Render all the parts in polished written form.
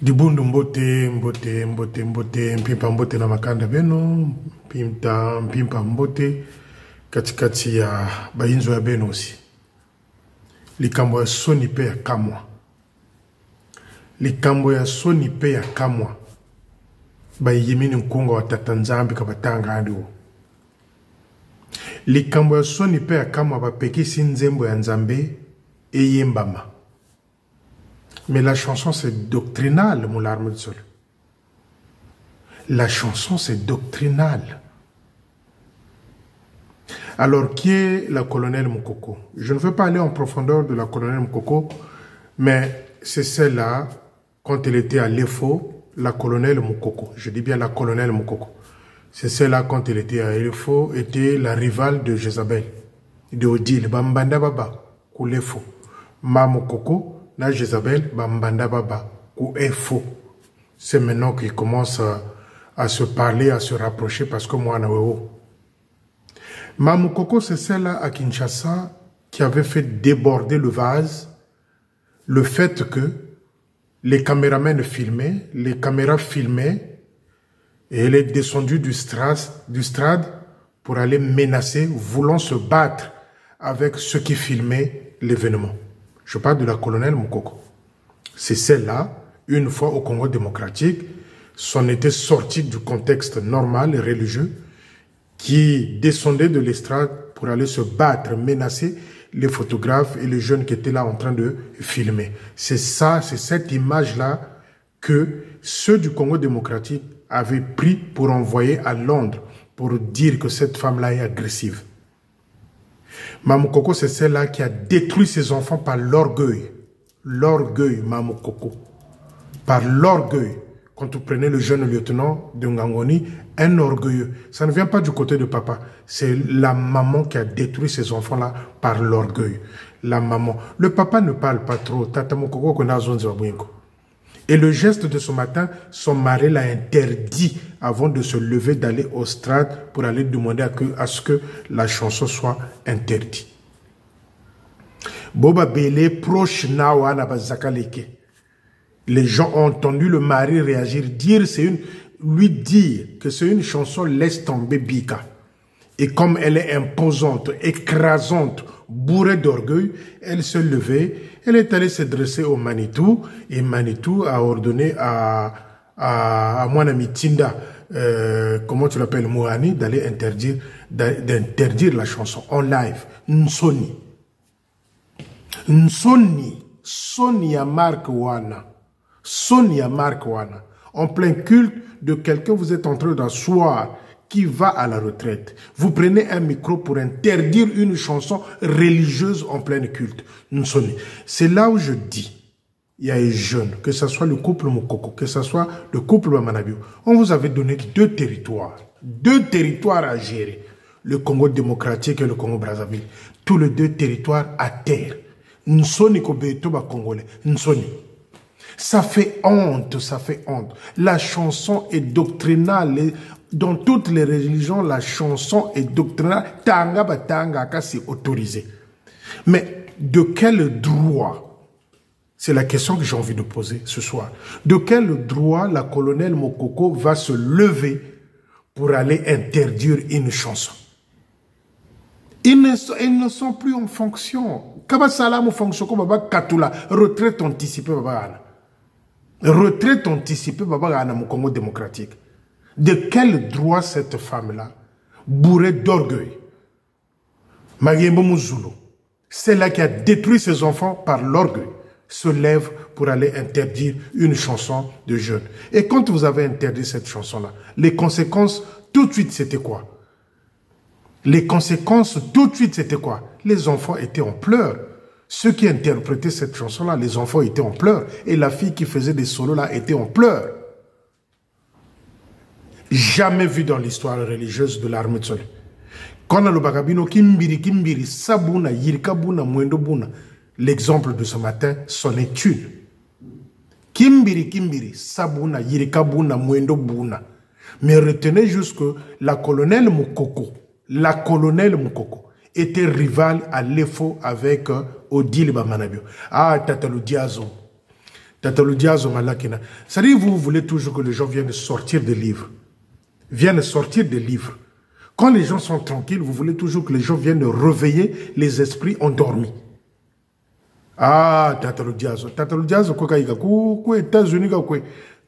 Dibundu mbote mpimpa mbote na makanda beno mpimpa mbote katikati ya bainzo ya beno aussi. Likambo ya soni pe ya kamwa. Likambo ya soni pe ya kamwa. Bayimini mkunga wa tatanzambi kabatanga andiwo. Likambo ya soni pe ya kamwa bapekisi nzembo ya nzambe eyembama. Mais la chanson, c'est doctrinal, mon larme de sol. La chanson, c'est doctrinal. Alors, qui est la colonelle Moukoko? Je ne veux pas aller en profondeur de la colonelle Moukoko, mais c'est celle-là, quand elle était à l'EFO, la colonelle Moukoko. Je dis bien la colonelle Moukoko. C'est celle-là, quand elle était à l'EFO, était la rivale de Jézabel, de Odile, Bambanda Baba, Koulefo. Ma Moukoko, là, Jézabel, Bambanda Baba, ou est faux. C'est maintenant qu'ils commencent à se parler, à se rapprocher, parce que moi, Naweho. Mamukoko, c'est celle-là à Kinshasa qui avait fait déborder le vase, le fait que les caméramens filmaient, les caméras filmaient, et elle est descendue du strade pour aller menacer, voulant se battre avec ceux qui filmaient l'événement. Je parle de la colonelle Moukoko. C'est celle-là, une fois au Congo démocratique, s'en était sortie du contexte normal et religieux, qui descendait de l'estrade pour aller se battre, menacer les photographes et les jeunes qui étaient là en train de filmer. C'est ça, c'est cette image-là que ceux du Congo démocratique avaient pris pour envoyer à Londres, pour dire que cette femme-là est agressive. Mamukoko, c'est celle-là qui a détruit ses enfants par l'orgueil. L'orgueil, Mamukoko. Par l'orgueil. Quand vous prenez le jeune lieutenant de Ngangoni, un orgueilleux. Ça ne vient pas du côté de papa. C'est la maman qui a détruit ses enfants-là par l'orgueil. La maman. Le papa ne parle pas trop. Tata Mukoko kona zonzi wabwengo. Et le geste de ce matin, son mari l'a interdit avant de se lever d'aller au strade pour aller demander à ce que la chanson soit interdite. Boba Bele proche nawa na bazakaleke. Les gens ont entendu le mari réagir, lui dire que c'est une chanson laisse tomber Bika. Et comme elle est imposante, écrasante, bourrée d'orgueil, elle s'est levée, elle est allée se dresser au Manitou, et Manitou a ordonné à mon ami Tinda, comment tu l'appelles, Mouhani, d'aller d'interdire la chanson en live. Nsoni. Nsoni. Sonia Mark Wana. Sonia Mark Wana. En plein culte de quelqu'un, vous êtes en train d'asseoir, qui va à la retraite. Vous prenez un micro pour interdire une chanson religieuse en plein culte. C'est là où je dis, il y a les jeunes, que ce soit le couple Moukoko, que ce soit le couple Manabio, on vous avait donné deux territoires à gérer. Le Congo démocratique et le Congo Brazzaville. Tous les deux territoires à terre. Nsoni Kobeto ba Congolais. Nsoni. Ça fait honte, ça fait honte. La chanson est doctrinale. Dans toutes les religions, la chanson est doctrinale. Tanga batanga c'est autorisé. Mais de quel droit? C'est la question que j'ai envie de poser ce soir. De quel droit la colonelle Moukoko va se lever pour aller interdire une chanson? Ils ne sont plus en fonction. Kabasalam fonction comme Baba Katula, retraite anticipée Baba. Retraite anticipée Baba Ana au Congo démocratique. De quel droit cette femme-là, bourrée d'orgueil, Mayembo Muzulu, celle-là qui a détruit ses enfants par l'orgueil, se lève pour aller interdire une chanson de jeunes. Et quand vous avez interdit cette chanson-là, les conséquences, tout de suite, c'était quoi? Les conséquences, tout de suite, c'était quoi? Les enfants étaient en pleurs. Ceux qui interprétaient cette chanson-là, les enfants étaient en pleurs. Et la fille qui faisait des solos-là était en pleurs. Jamais vu dans l'histoire religieuse de l'armée de Sol. Quand on a le bagabino, kimbiri, sabuna, yirikabuna, muendobuna, l'exemple de ce matin, c'en est une. Kimbiri, sabuna, yirikabuna, muendobuna. Mais retenez juste que la colonelle Moukoko était rivale à l'EFO avec Odile Bamanabio. Ah, Tatalo Diazo. C'est-à-dire, vous voulez toujours que les gens viennent sortir des livres. Viennent sortir des livres. Quand les gens sont tranquilles, vous voulez toujours que les gens viennent réveiller les esprits endormis. Ah, Tatalo Diazo, quoi, États-Unis, quoi.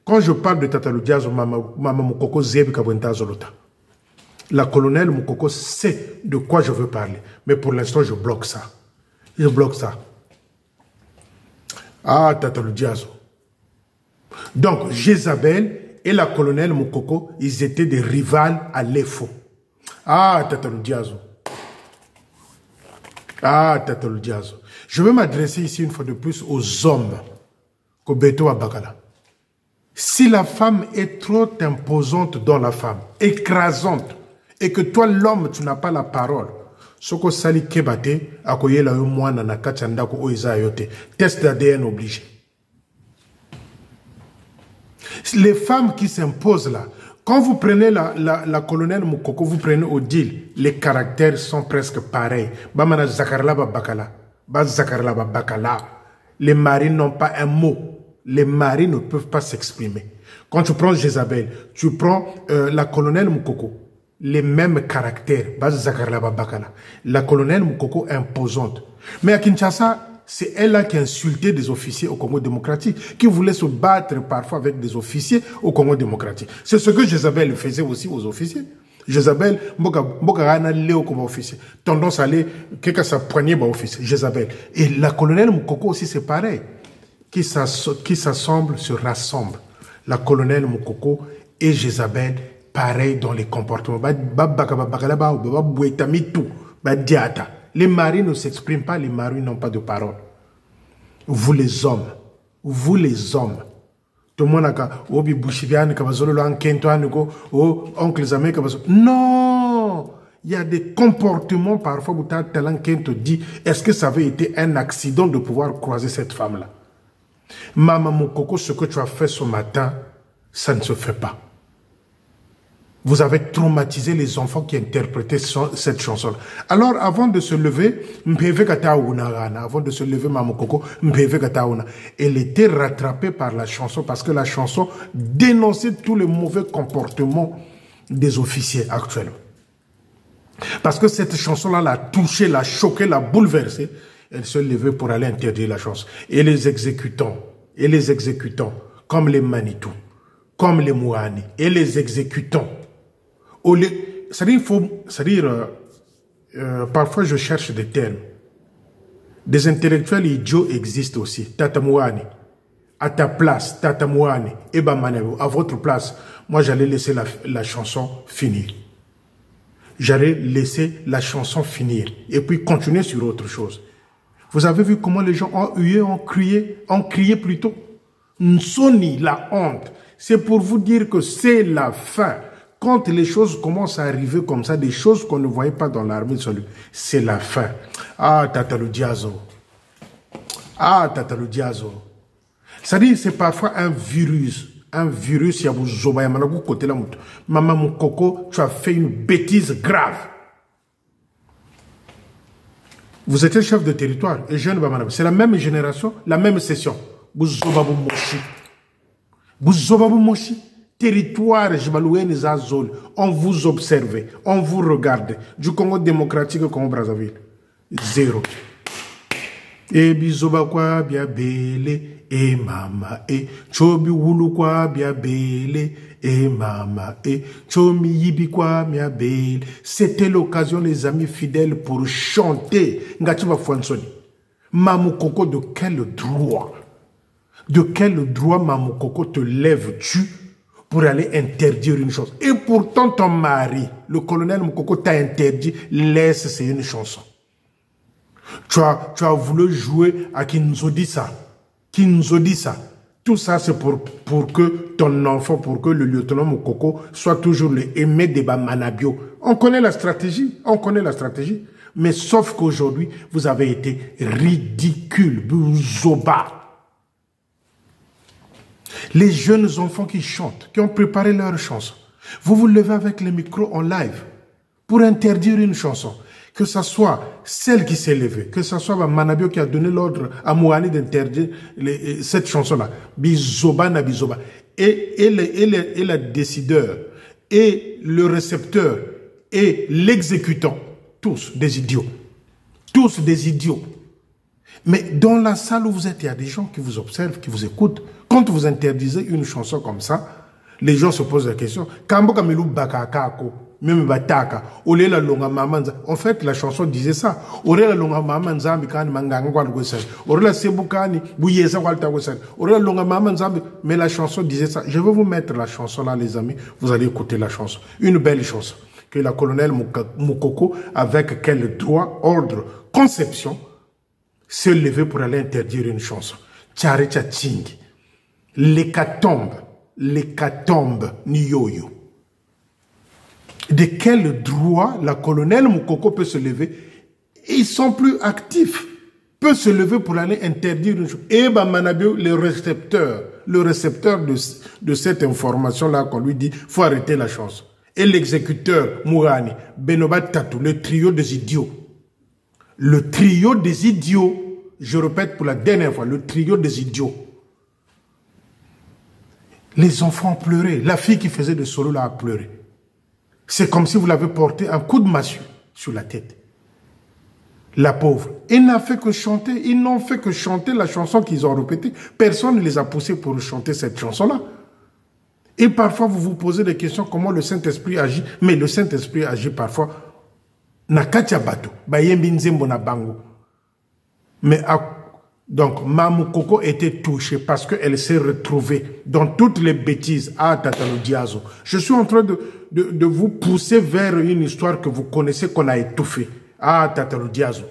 Quand je parle de Tatalo Diazo, maman Mukoko Zebi Kabwentazolota. La colonelle Mukoko sait de quoi je veux parler. Mais pour l'instant, je bloque ça. Je bloque ça. Ah, Tatalo Diazo. Donc, Jézabel et la colonelle Mukoko, ils étaient des rivales à l'EFO. Ah, Tatalo Diazo. Ah, Tatalo Diazo. Je veux m'adresser ici une fois de plus aux hommes. Kobeto Abakala. Si la femme est trop imposante dans la femme, écrasante, et que toi, l'homme, tu n'as pas la parole, Soko Sali Kebate, Akoye la Umwana na Kachandako Oiza Yote, test d'ADN obligé. Les femmes qui s'imposent là, quand vous prenez la colonelle Mukoko, vous prenez Odile, les caractères sont presque pareils. Bamana Zakarla Bakala. Les maris n'ont pas un mot. Les maris ne peuvent pas s'exprimer. Quand tu prends Jézabel, tu prends la colonelle Mukoko, les mêmes caractères. La colonelle Mukoko imposante. Mais à Kinshasa, c'est elle-là qui a insulté des officiers au Congo démocratique, qui voulait se battre parfois avec des officiers au Congo démocratique. C'est ce que Jézabel faisait aussi aux officiers. Jézabel, Mboka Léo comme officier. Tendance à aller, quelqu'un sa poignée par officier. Jézabel. Et la colonelle Mukoko aussi, c'est pareil. Qui s'assemble, se rassemble. La colonelle Mukoko et Jézabel, pareil dans les comportements. Les maris ne s'expriment pas, les maris n'ont pas de parole. Vous les hommes, tout le monde a obi bouchiviane kabazolo l'ankento anugo o oncle zame kabazolo. Non, il y a des comportements parfois où l'ankento dit est-ce que ça avait été un accident de pouvoir croiser cette femme là. Maman Mukoko, ce que tu as fait ce matin, ça ne se fait pas. Vous avez traumatisé les enfants qui interprétaient cette chanson. Alors, avant de se lever, elle était rattrapée par la chanson parce que la chanson dénonçait tous les mauvais comportements des officiers actuels. Parce que cette chanson-là l'a touché, l'a choqué, l'a bouleversé. Elle se levait pour aller interdire la chanson. Et les exécutants, comme les Manitou, comme les Mouani, et les exécutants, parfois je cherche des termes. Des intellectuels idiots existent aussi. Tata Mouani, à ta place, Tata Mouani, Eba Manebo, à votre place, moi j'allais laisser la chanson finir. J'allais laisser la chanson finir et puis continuer sur autre chose. Vous avez vu comment les gens ont hué, ont crié plutôt. Nsoni, la honte. C'est pour vous dire que c'est la fin. Quand les choses commencent à arriver comme ça, des choses qu'on ne voyait pas dans l'armée de salut, c'est la fin. Ah, Tatalo Diazo. Ah, Tatalo Diazo. C'est-à-dire, c'est parfois un virus. Un virus, il y a vous zobaya managu côté la moto. Maman Mukoko, tu as fait une bêtise grave. Vous étiez chef de territoire et jeune Bamanab. C'est la même génération, la même session. Bouzobabu Moshi. Bouzobabu Moshi. Territoire, on vous observe, on vous regarde. Du Congo démocratique au Congo Brazzaville. Zéro. Et bizoba kwa bia bele, et mama, et chobi wulu kwa bia bele, et mama, et chomi yibi kwa bia bele. C'était l'occasion, les amis fidèles, pour chanter. Ngatiba Fwansoni. Mamukoko, de quel droit? De quel droit, Mamukoko, te lèves-tu pour aller interdire une chose? Et pourtant, ton mari, le colonel Mukoko, t'a interdit, laisse, c'est une chanson. Tu as voulu jouer à qui nous a dit ça. Qui nous a dit ça. Tout ça, c'est pour que ton enfant, pour que le lieutenant Mukoko soit toujours le aimé des Bamanabio. On connaît la stratégie. On connaît la stratégie. Mais sauf qu'aujourd'hui, vous avez été ridicule. Bouzoba. Les jeunes enfants qui chantent, qui ont préparé leur chanson. Vous vous levez avec le micro en live pour interdire une chanson. que ce soit celle qui s'est levée, que ce soit Manabio qui a donné l'ordre à Mouani d'interdire cette chanson-là, Bizoba na Bizoba, et le décideur, et le récepteur, et l'exécutant, tous des idiots. Tous des idiots. Mais dans la salle où vous êtes, il y a des gens qui vous observent, qui vous écoutent. Quand vous interdisez une chanson comme ça, les gens se posent la question, en fait, la chanson disait ça. Mais la chanson disait ça. Je vais vous mettre la chanson là, les amis. Vous allez écouter la chanson. Une belle chanson. Que la colonelle Moukoko, avec quel droit, ordre, conception, se lever pour aller interdire une chanson. Tcharecha Tchingi. L'hécatombe ni yo-yo. De quel droit la colonelle Moukoko peut se lever? Ils sont plus actifs. Peut se lever pour aller interdire une chose. Et Manabio, le récepteur de cette information-là, qu'on lui dit, faut arrêter la chanson. Et l'exécuteur, Mourani, Benoba Tatou, le trio des idiots. Le trio des idiots, je répète pour la dernière fois, le trio des idiots. Les enfants pleuraient. La fille qui faisait le solo là a pleuré. C'est comme si vous l'avez porté un coup de massue sur la tête. La pauvre. Ils n'ont fait que chanter. Ils n'ont fait que chanter la chanson qu'ils ont répétée. Personne ne les a poussés pour chanter cette chanson-là. Et parfois, vous vous posez des questions, comment le Saint-Esprit agit. Mais le Saint-Esprit agit parfois. Nakatia bato. Bayembi nzembo na bango. Mais donc, Mamou Koko était touchée parce qu'elle s'est retrouvée dans toutes les bêtises à Tatalo Diazo. Je suis en train de vous pousser vers une histoire que vous connaissez qu'on a étouffée. Ah, Tatalo Diazo.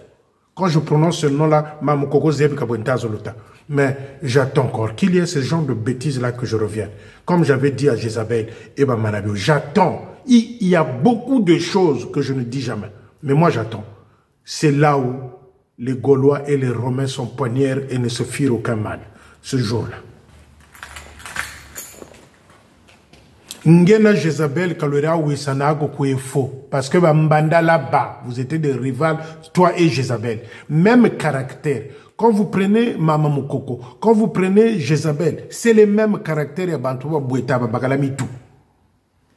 Quand je prononce ce nom-là, Mamou Koko Zebi Kabwentazo Lota. Mais j'attends encore qu'il y ait ce genre de bêtises-là que je revienne. Comme j'avais dit à Jézabel et Manabio, j'attends. Il y a beaucoup de choses que je ne dis jamais. Mais moi, j'attends. C'est là où les Gaulois et les Romains sont poignards et ne se firent aucun mal. Ce jour-là. Ngena Jézabel, Kalora Ouissanago, qui est faux. Parce que Mbanda là-bas, vous étiez des rivales, toi et Jézabel. Même caractère. Quand vous prenez Mama Moukoko, quand vous prenez Jézabel, c'est les mêmes caractères à Bantouba, Boueta, Bagalamitou.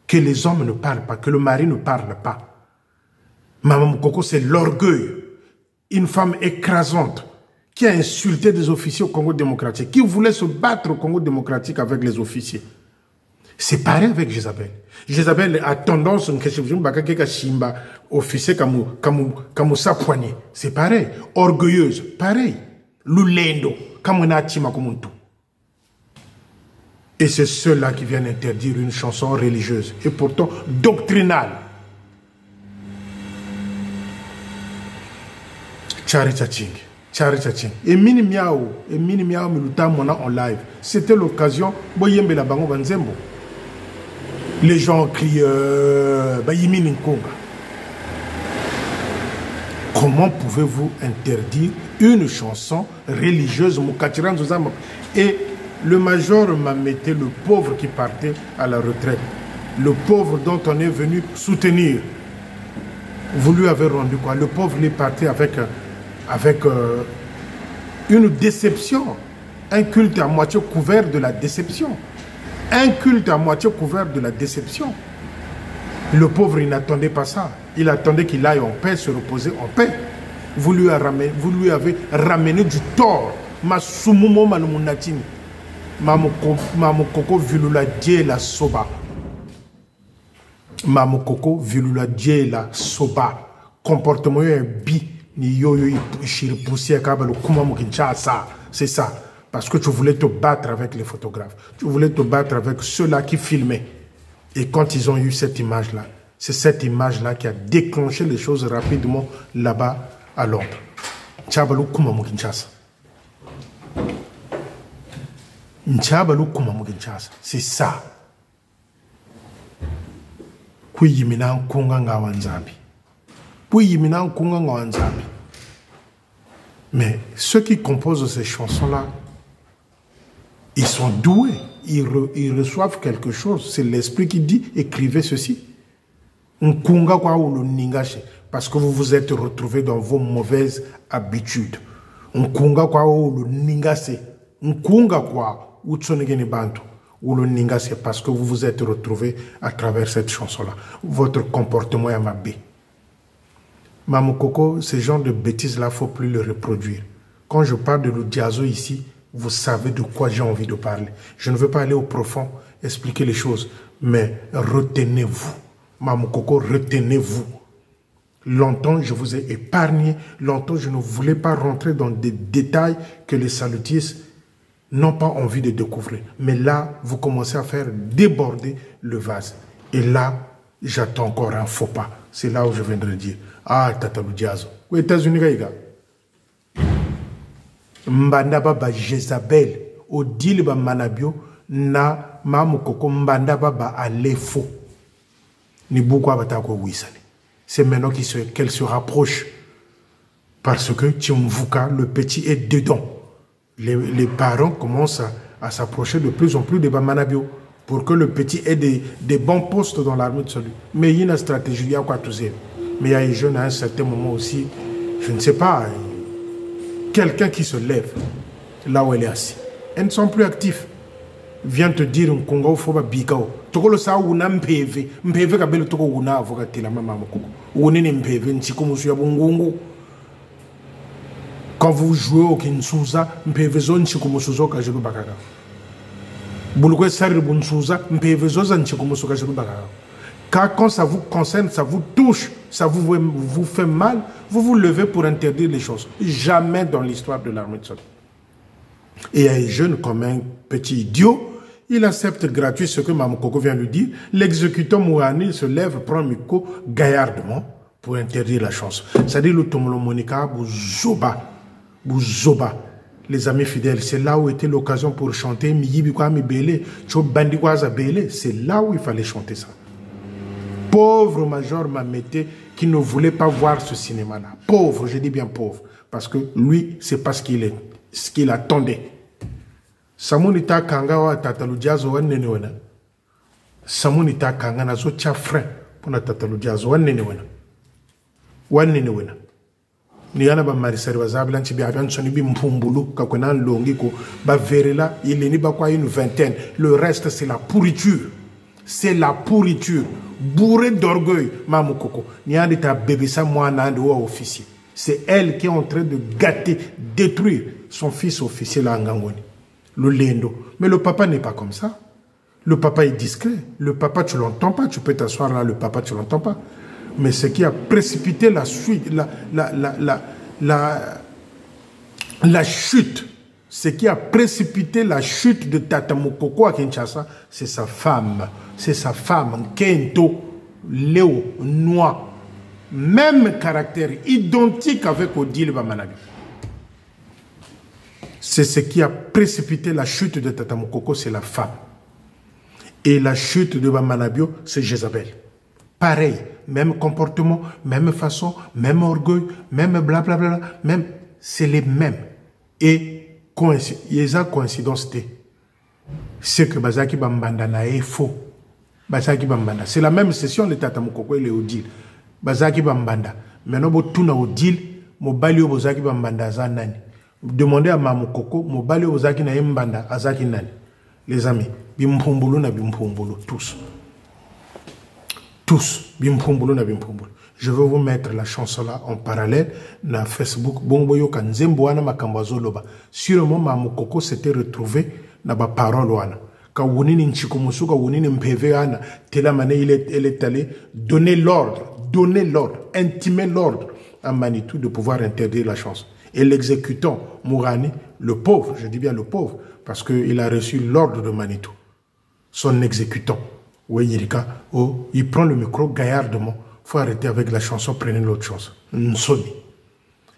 Que les hommes ne parlent pas, que le mari ne parle pas. Mama Moukoko, c'est l'orgueil. Une femme écrasante qui a insulté des officiers au Congo démocratique, qui voulait se battre au Congo démocratique avec les officiers. C'est pareil avec Jézabel. Jézabel a tendance, officier comme ça poigné. C'est pareil. Orgueilleuse, pareil. Lulendo, comme on a et c'est ceux-là qui viennent interdire une chanson religieuse et pourtant doctrinale. Et Mini Miao Miluta Mona en live. C'était l'occasion. Boyembe la bango banzembo. Les gens crient Bayimini Nkonga. Comment pouvez-vous interdire une chanson religieuse? Et le major m'a metté le pauvre qui partait à la retraite. Le pauvre dont on est venu soutenir. Vous lui avez rendu quoi? Le pauvre est parti avec une déception. Un culte à moitié couvert de la déception. Un culte à moitié couvert de la déception. Le pauvre, il n'attendait pas ça. Il attendait qu'il aille en paix, se reposer en paix. Vous lui avez ramené du tort. Masumumo manumunatini. Mamokoko vilula die la soba. Mamokoko vilula die la soba. Comportement bi ni yoyo poussière kabalo kumamu kinshasa. C'est ça. Parce que tu voulais te battre avec les photographes. Tu voulais te battre avec ceux-là qui filmaient. Et quand ils ont eu cette image-là, c'est cette image-là qui a déclenché les choses rapidement là-bas à Londres. Tchabalou kumamu kinshasa. Tchabalou kumamu kinshasa. C'est ça. Kuyimina kunga ngawanzambi. Kuyimina kunga ngawanzambi. Mais ceux qui composent ces chansons-là, ils sont doués, ils reçoivent quelque chose. C'est l'esprit qui dit, écrivez ceci. Nkunga kwa ulo ningashe. parce que vous vous êtes retrouvés dans vos mauvaises habitudes. Nkunga kwa ou le ningase. Nkunga kwa ou tsonegene bantu. Ou le ningase parce que vous vous êtes retrouvés à travers cette chanson-là. Votre comportement est mabé. Mamukoko, ce genre de bêtises-là, il ne faut plus le reproduire. Quand je parle de l'Odiazo ici, vous savez de quoi j'ai envie de parler. Je ne veux pas aller au profond, expliquer les choses, mais retenez-vous. Mamukoko, retenez-vous. Longtemps, je vous ai épargné. Longtemps, je ne voulais pas rentrer dans des détails que les salutistes n'ont pas envie de découvrir. Mais là, vous commencez à faire déborder le vase. Et là, j'attends encore un faux pas. C'est là où je viendrai dire, ah, Tata l'Odiazo. Aux États-Unis, gaïga. Mbanda baba Jezabel, Odile ba Manabio, na Mamukoko mbanda baba Alefo. Ni beaucoup abatako wisale. C'est maintenant qu'elle se rapproche. Parce que Tchimvuka, le petit, est dedans. Les parents commencent à s'approcher de plus en plus de Bamanabio pour que le petit ait des bons postes dans l'armée de salut. Mais il y a une stratégie, il y a quoi tout ça. Mais il y a des jeunes à un certain moment aussi, je ne sais pas, quelqu'un qui se lève là où elle est assise. Elles ne sont plus actifs. Vient te dire un Congo foba bikao. Toko lo sa una mpeve. Mpeve kabelo toko una avokati la mama mokoko. Unene mpeve nchiko musu ya bungungu. Quand vous jouez au Kinsuza, mpeve zo nchiko musu zo ka jelu bakaka. Bulukwe sari bunsuza, mpeve zo za nchiko musu ka jelu bakaka. Car quand ça vous concerne, ça vous touche, ça vous fait mal, vous vous levez pour interdire les choses. Jamais dans l'histoire de l'armée de Salut. Et un jeune comme un petit idiot, il accepte gratuit ce que Mamukoko vient lui dire. L'exécutant Mourani se lève, prend Miko gaillardement pour interdire la chose. C'est-à-dire le Tomolo Monica, Bouzoba. Les amis fidèles, c'est là où était l'occasion pour chanter Miyibikwa Mibele, Chobandikwaza Bele. C'est là où il fallait chanter ça. Pauvre Major Mamete qui ne voulait pas voir ce cinéma-là. Pauvre, je dis bien pauvre. Parce que lui, c'est pas ce qu'il attendait. Samunita Kangawa Tataludiazo Wanenewena. Samunita Kanga nazo tia frein pour na Tataludiazo Wanenewena. Wanenewena. Niana ba marisari wazabla nchi biabian soni bi mpumbulu kakwena longi ko ba verela il est ni ba quoi une vingtaine. Le reste c'est la pourriture. C'est la pourriture. Bourré d'orgueil, Mamukoko. Niana ta bébé sa moi nande ou officier. C'est elle qui est en train de gâter, détruire son fils officier là en Ngangoni. Le Lendo. Mais le papa n'est pas comme ça. Le papa est discret. Le papa, tu l'entends pas. Tu peux t'asseoir là, le papa, tu l'entends pas. Mais ce qui a précipité la suite, la chute, ce qui a précipité la chute de Tata Mukoko à Kinshasa, c'est sa femme. C'est sa femme, Kento, Léo, Noir. Même caractère, identique avec Odile Bamanabi. C'est ce qui a précipité la chute de Tata Mukoko, c'est la femme. Et la chute de Bamanabio, c'est Jézabel. Pareil, même comportement, même façon, même orgueil, même blablabla, même, c'est les mêmes. Et il y a coïncidence, c'est que Bazaki Bambandana est faux. Bazaki Bambanda. C'est la même session, le Tata Mukoko et le Odile. Bazaki Bambanda. Maintenant, vous tournez Odile, Mobali Bozaki Bambanda Zanani. Demandez à Mamukoko, Mobali Bozaki na Mbanda, Azaki Nani. Les amis, Bimpumbulu na Bimpumbulu, tous. Tous, Bimpumbulu na Bimpumbulu. Je vais vous mettre la chanson là en parallèle dans Facebook. Bongoyo Kanzemboana Makambazoloba. Sûrement, Mamukoko s'était retrouvé dans ma parole. Quand Wunini Nchikomusuka, Wunini Mpeveana, Telamane, elle est allé donner l'ordre, intimer l'ordre à Manitou de pouvoir interdire la chance. Et l'exécutant, Mourani, le pauvre, je dis bien le pauvre, parce qu'il a reçu l'ordre de Manitou. Son exécutant, Weyirika, il prend le micro gaillardement. Il faut arrêter avec la chanson, prenez l'autre chose. Nsoni.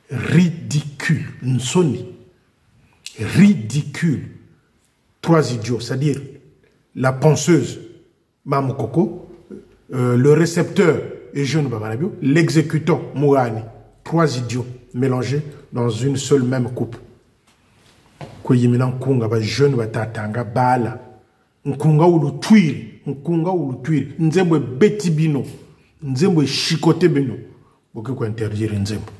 Ridicule. Nsoni. Ridicule. Trois idiots, c'est-à-dire la penseuse, Mamukoko, le récepteur, Eugène Bamanabio, l'exécutant, Mourani. Trois idiots mélangés dans une seule même coupe. Koyiminan Kunga, jeune Batatanga, Bala. Nkunga ou le tuile. Nkunga ou le tuile. Nzemwe Betibino. Nzemwe Chikote Beno. beaucoup ko interdire nzembo.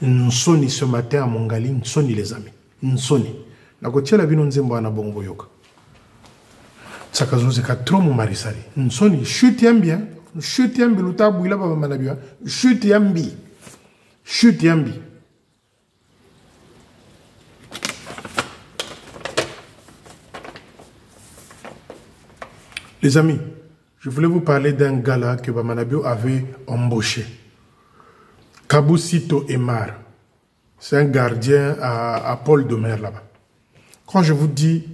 Nsoni ce matin à Mongali, nsoni les amis. Nsoni. Na ko tiela bino nzembo ana bongo yoka. Sakazo ka trop mon marisali. Nsoni chute yambi. Chute yambi luta buila ba manabia. Chute yambi. Chute yambi. Les amis, je voulais vous parler d'un gars là que Bamanabio avait embauché. Kabusito Emar. C'est un gardien à Paul de Mer là-bas. Quand je vous dis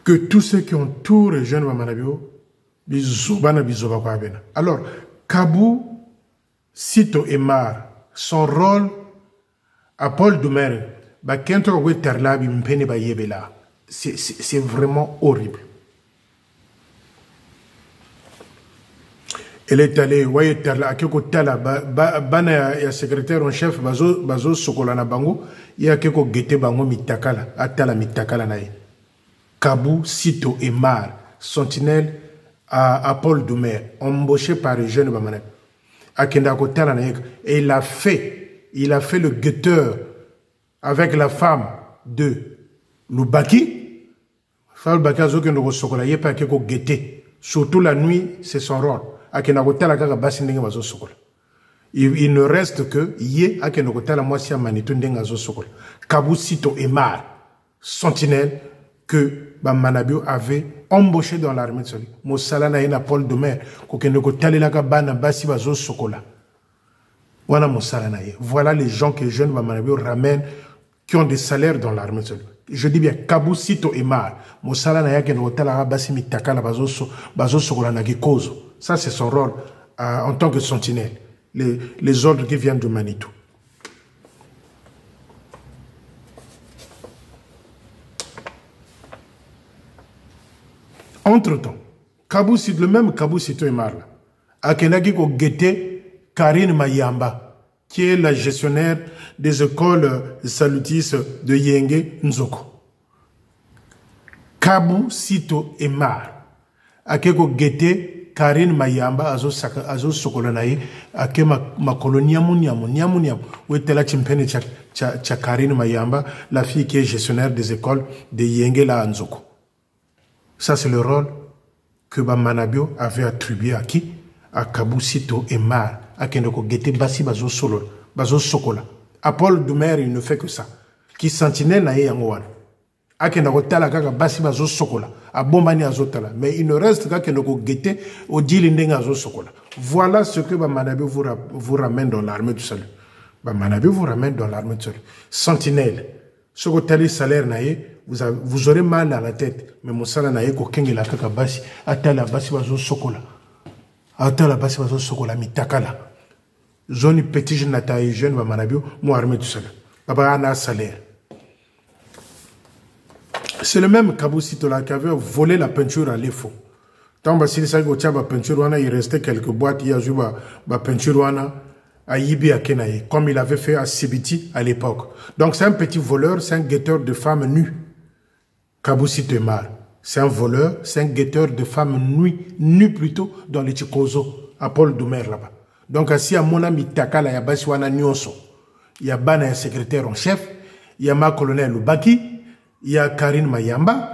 que tous ceux qui entourent les jeunes Bamanabio, alors, Kabusito Emar, son rôle à Paul de Mer, c'est vraiment horrible. Elle est allée, voyez, à quelque tala, bana ya secrétaire en chef, bazo sokolana bango, y a quelque guette bango mitakala, atala mitakala nae. Kabusito Emar, sentinelle à Paul Doumer, embauché par les jeunes Bamané. Akenda kotala nae, et il a fait le guetteur avec la femme de Lubaki. Femme Lubaki a zoké no sokola, y a pas quelque guette. Surtout la nuit, c'est son rôle. Il ne reste que Yé Akenokotala Moisia Manitundenga Zosokol. Kabusito Emar, sentinelle que Manabio avait embauché dans l'armée de Soli. Moussalana Ena Paul de Mer, Kokenokotala Bana Basiba Zosokola. Voilà Moussalana. Voilà les gens que jeunes Manabio ramènent qui ont des salaires dans l'armée de Soli. Je dis bien Kabusito Emar, Moussalana Yakenokotala Basimi Takala Bazosokola Nagikozo. Ça, c'est son rôle en tant que sentinelle. Les ordres qui viennent de Manitou. Entre-temps, le même Kabusito Emar, Akenagi ko guetté Karine Mayamba, qui est la gestionnaire des écoles salutistes de Yenge Nzoko. Kabusito Emar, Akeko guetté Karine Mayamba azo sokolanaye ake makolonia muniamu où était la chimpene cha Karine Mayamba, la fille qui est gestionnaire des écoles de Yenge la Nzoko. Ça c'est le rôle que Manabio avait attribué à qui? À Kabusito Emar, à Kendoko Gete Basi Bazo Sokola. À Paul Doumer, il ne fait que ça. Qui sentinelle na yangoan. À Kendoko Tala Gaga Basi Bazo Sokola. Mais il ne reste qu'à nous guetter au Dilindenga Sokola. Voilà ce que Manabio vous ramène dans l'armée du salut. Manabio vous ramène dans l'armée du salut. Sentinelle. Ce que tel salaire naïe, vous aurez mal à la tête. Mais mon salaire naïe, qu'aucun la kakabasi, atala basi bazo sokola. Atala basi bazo sokola, mitakala. Zone petit jeune nataï jeune, Manabio, mon armée du salut. Baba a un salaire. C'est le même Kabusito là qui avait volé la peinture à l'EFO. Tant que si la peinture, il restait quelques boîtes, il y a eu la peinture à Yibi à Kenaye, comme il avait fait à Sibiti à l'époque. Donc c'est un petit voleur, c'est un guetteur de femmes nues. Kabusito Emar. C'est un voleur, c'est un guetteur de femmes nues plutôt dans les Chikozo, à Paul Doumer là-bas. Donc si à mon ami Takala, il y a Basiwana Nyonso, il y a Bana, secrétaire en chef, il y a ma colonel Lubaki, il y a Karine Mayamba,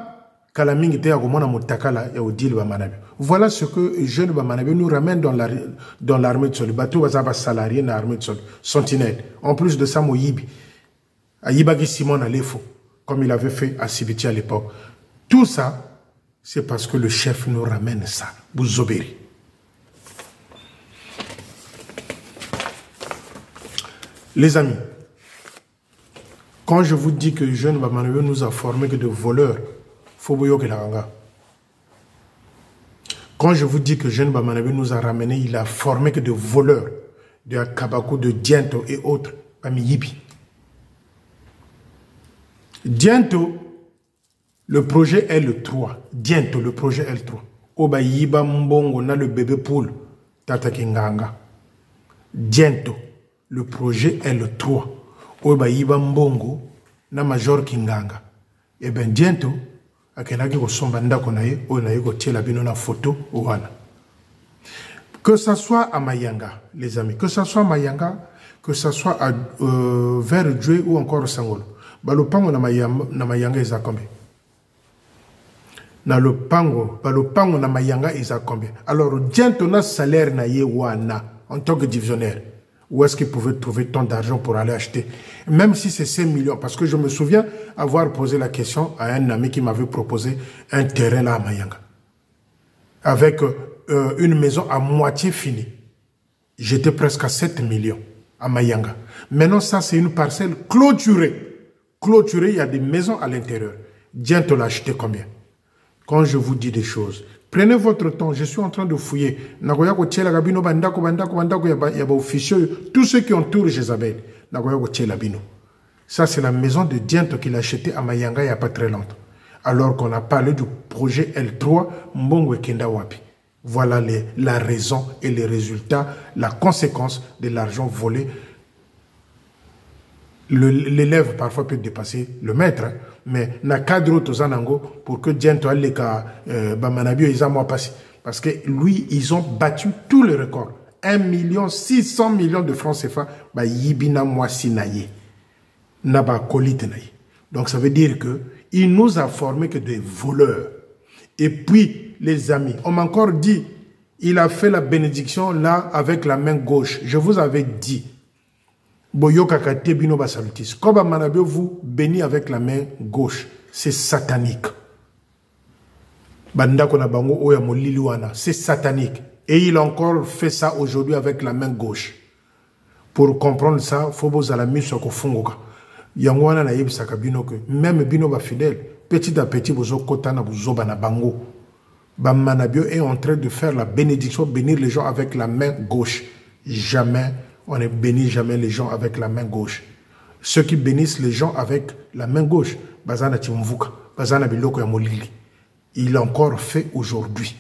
Kalaming était à Romana Motakala et Odile Bamanabi. Voilà ce que les jeunes Bamanabi nous ramènent dans l'armée de Sol. Bateau Bazaba salarié dans l'armée de Sol. Sentinelle. En plus de ça, Moyibi. À Yibagi Simon à l'EFO, comme il avait fait à Sibiti à l'époque. Tout ça, c'est parce que le chef nous ramène ça. Bouzoberi. Les amis, quand je vous dis que le jeune Bamanabe nous a formé que de voleurs, quand je vous dis que le jeune Bamanabe nous a ramené, il a formé que de voleurs, de Kabakou, de Diento et autres, Bamiyibi. Diento, le projet L3. Diento, le projet L3. Oba Yiba Mbongo, on a le bébé poule, Tata Kinganga. Diento, le projet L3. Oba Yiba Mbongo, na Major Kinganga. Et bien, Diento, akenaki ko somba ndako na ye o na ye ko tiela bino na photo wana Que ça soit à Mayanga, les amis, que ça soit à Mayanga, que ça soit à vers Djoué ou encore au Sangolo. Balopango na Mayanga ils a combien? Na le pango na Mayanga ils a combien? Alors, diantona salaire na yewana en tant que divisionnaire. Où est-ce qu'il pouvait trouver tant d'argent pour aller acheter? Même si c'est 5 millions. Parce que je me souviens avoir posé la question à un ami qui m'avait proposé un terrain là à Mayanga. Avec une maison à moitié finie. J'étais presque à 7 millions à Mayanga. Maintenant, ça, c'est une parcelle clôturée. Clôturée, il y a des maisons à l'intérieur. Dianto l'a acheté combien? Quand je vous dis des choses, prenez votre temps. Je suis en train de fouiller. Tous ceux qui entourent Jézabel. Ça, c'est la maison de Dianto qu'il a acheté à Mayanga il n'y a pas très longtemps. Alors qu'on a parlé du projet L3 Mbongwe Kenda Wapi. Voilà la raison et les résultats, la conséquence de l'argent volé. L'élève parfois peut dépasser le maître, hein, mais na cadre tozanango pour que Dianto aleka bamanabio ils ont passé. Parce que lui, ils ont battu tous les records. 1 600 000 000 de francs CFA, ba yibina mwasi naye. Naba kolite naye. Donc ça veut dire que il nous a formés que des voleurs. Et puis, les amis, on m'a encore dit, il a fait la bénédiction là avec la main gauche. Je vous avais dit, Boyoka Tebino Basalutis, Koba Manabio vous bénit avec la main gauche. C'est satanique. Bandako na bango oya moliliwana, c'est satanique. Et il a encore fait ça aujourd'hui avec la main gauche. Pour comprendre ça, il faut que vous ayez mis sur le fungoka. Yangwana na yebisaka bino que même bino ba fidèle petit à petit bozo kota na bozo bana bango ba manabio est en train de faire la bénédiction, bénir les gens avec la main gauche. Jamais on ne bénit jamais les gens avec la main gauche. Ceux qui bénissent les gens avec la main gauche, bazana timvuka, bazana biloko ya molili. Il a encore fait aujourd'hui.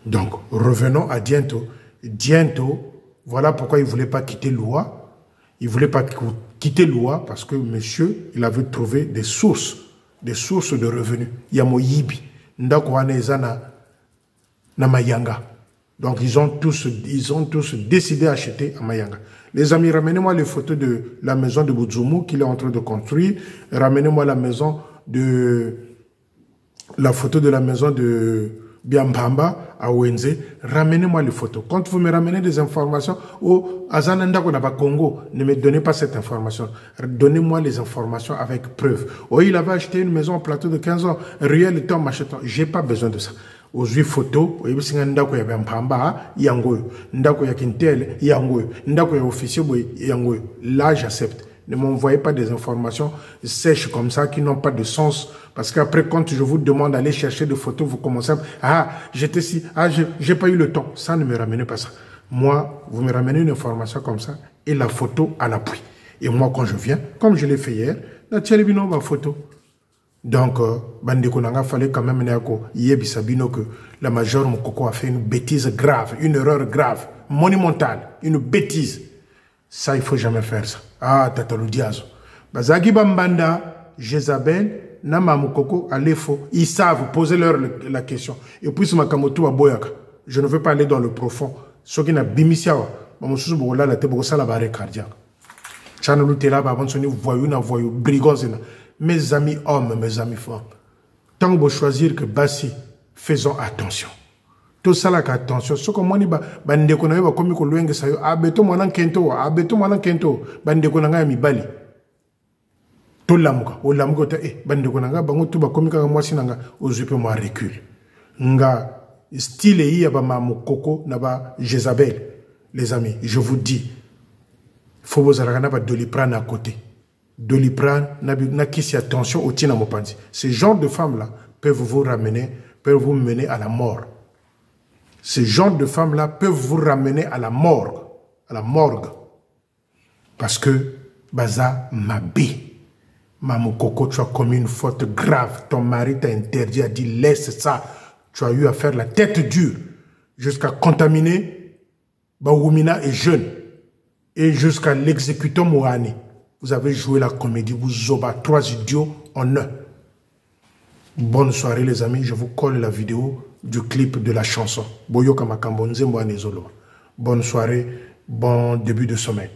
Donc revenons à Dianto. Dianto, voilà pourquoi il voulait pas quitter Loua. Il voulait pas quitter Loua parce que monsieur, il avait trouvé des sources de revenus. Il y a Moyibi, Ndakouanezana, na Mayanga. Donc ils ont tous décidé d'acheter à Mayanga. Les amis, ramenez-moi les photos de la maison de Boudzoumou qu'il est en train de construire. Ramenez-moi la photo de la maison de Biambamba à Wenze. Ramenez-moi les photos. Quand vous me ramenez des informations, au Azananda Congo, ne me donnez pas cette information. Donnez-moi les informations avec preuve. Oh, il avait acheté une maison en plateau de 15 ans, réel étant m'achetant. J'ai pas besoin de ça. Aux photos, ndako ya Biambamba, yangoyo. Ndako ya Kintel, yangoyo. Ndako ya officier, yangoyo. Là, j'accepte. Ne m'envoyez pas des informations sèches comme ça qui n'ont pas de sens. Parce qu'après, quand je vous demande d'aller chercher des photos, vous commencez à... Ah, j'étais si... Ah, j'ai pas eu le temps. Ça, ne me ramenez pas ça. Moi, vous me ramenez une information comme ça et la photo à l'appui. Et moi, quand je viens, comme je l'ai fait hier, la tchalibino ma photo. Donc, Bandekonanga fallait quand même Yebisabino que la majeure Mokoko a fait une bêtise grave, une erreur grave, monumentale, une bêtise. Ça, il faut jamais faire ça. Ah, Tatalou Diazo. Bazagi Bambanda, Jézabel, Nama Mokoko, Alefo, ils savent, posez-leur la question. Et puis, ce Makamoto à Boyaka. Je ne veux pas aller dans le profond. Ce qui n'a bimisiawa, Mamousou Bola, la Tebosa, la barre cardiaque. Chanelou Tela, avant son voyou, brigands. Mes amis hommes, mes amis femmes, tant que vous choisir que Bassi, faisons attention. Tout ça là, attention. Ce que moi, bande qu'on a comme qu'on loue ça, abeto mwana kento, bande qu'on a mi bali. Tout l'amour, au l'amour, bande qu'on a, bango tout ba comme quand moi sinanga, aux yeux moi recul. Nga style y a ba ma Mokoko, naba Jézabel, les amis. Je vous dis, faut vous arrêter pas de les prendre à côté. Doliprane, n'a qui attention au tina mopanzi. Ce genre de femmes-là peuvent vous ramener, peuvent vous mener à la mort. Ce genre de femmes-là peuvent vous ramener à la morgue. Parce que, Baza Mabé, Mamokoko, tu as commis une faute grave. Ton mari t'a interdit, a dit laisse ça. Tu as eu à faire la tête dure jusqu'à contaminer Baoumina et jeune et jusqu'à l'exécutant Mohani. Vous avez joué la comédie, vous zoba 3 idiots en un. Bonne soirée les amis, je vous colle la vidéo du clip de la chanson. Boyoka Makambo Nzembo Anezolo. Bonne soirée, bon début de sommeil.